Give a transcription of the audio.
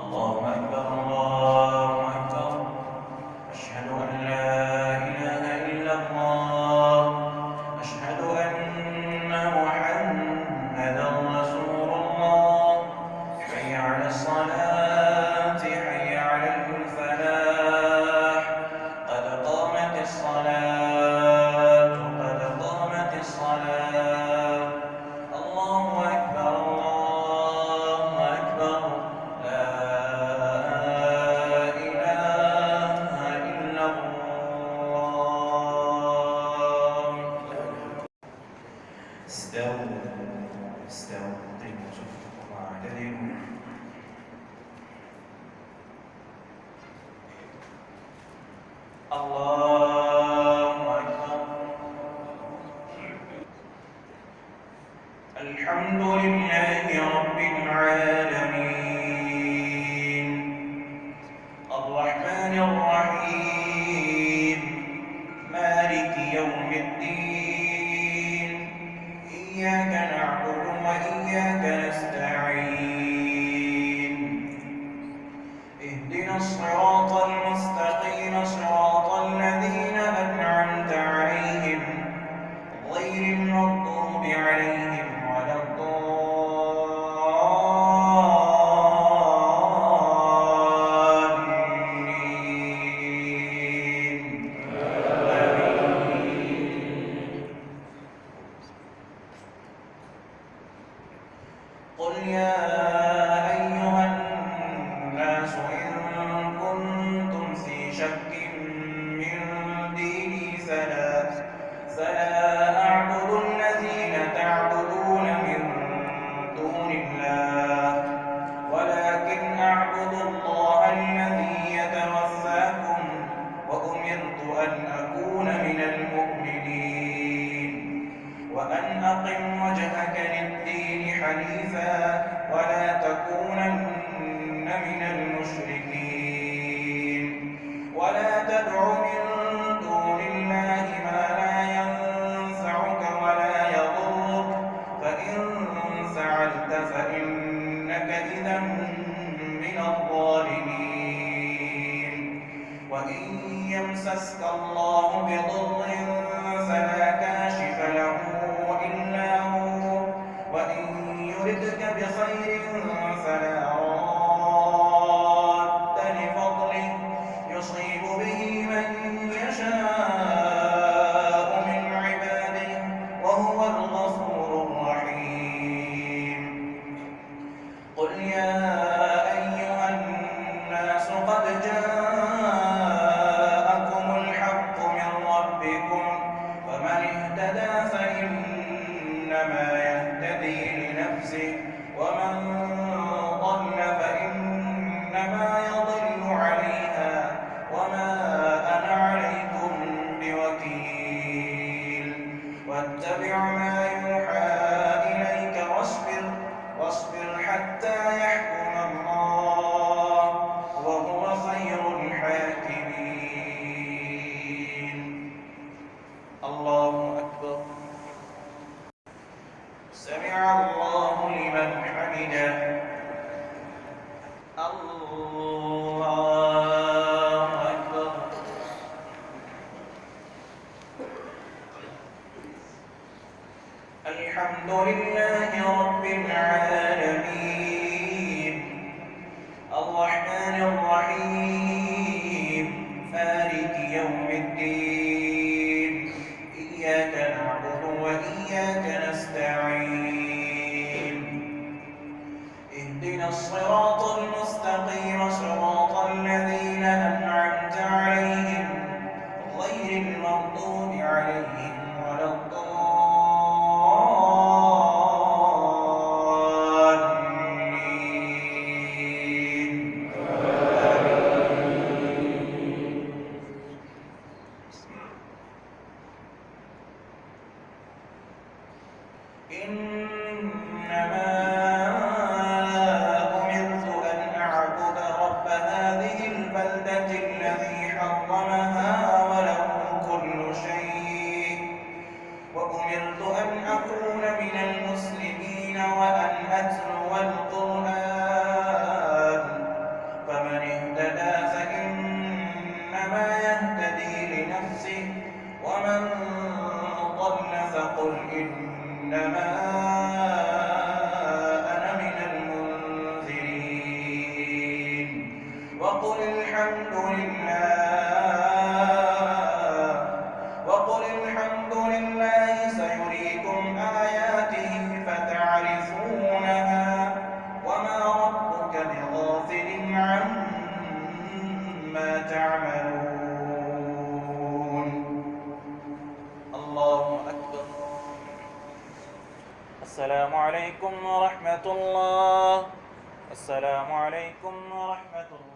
الله أكبر الله أكبر. أشهد أن لا إله إلا الله. أشهد أن محمدا رسول الله. حي على الصلاة حي على الفلاح. قد قامت الصلاة قد قامت الصلاة. الله أكبر الله أكبر. لا إله إلا الله. استووا استووا قيموا صفوفكم واعتدلوا. الله أكبر. الحمد لله رب العالمين الرحمن الرحيم مالك يوم الدين. إياك نعبد وإياك نستعين. اهدنا الصراط المستقيم صراط الذين أنعمت عليهم غير المغضوب عليهم ولا الضالين. قل يا أيها الناس إن كنتم في شك من ديني فلا أعبد الذين تعبدون من دون الله ولكن أعبد الله الذي يتوفاكم وأمرت أن أكون من المؤمنين وأن أقم وجهك للدين حنيفا ولا تكونن من المشركين ولا تدع من دون الله ما لا ينفعك ولا يضرك فإن فعلت فإنك إذا من الظالمين. وإن يمسسك الله بضر فلا كاشف له إلا هو وإن يردك بخير فلا راد لفضله يصيب به من يشاء من عباده وهو الغفور الرحيم. قل يا أيها الناس قد جاءكم الحق من ربكم فمن اهتدى فإنما يهتدي لنفسه ومن ضل فإنما يضل عليها وما أنا عليكم بوكيل. واتبع ما يوحى إليك واصبر حتى يحكم الله وهو خير الحاكمين. الله أكبر. سمع الله لمن حمده. الله أكبر. الحمد لله رب العالمين الرحمن الرحيم مالك يوم الدين. إياك نعبد وإياك نستعين. اهدنا الصراط المستقيم صراط الذين أنعمت عليهم غير المغضوب عليهم ولا الضالين. إنما أمرت أن أعبد رب هذا وقل الحمد لله سيريكم آياته فتعرفونها وما ربك بغافل عما تعملون. الله أكبر. السلام عليكم ورحمة الله. السلام عليكم ورحمة الله.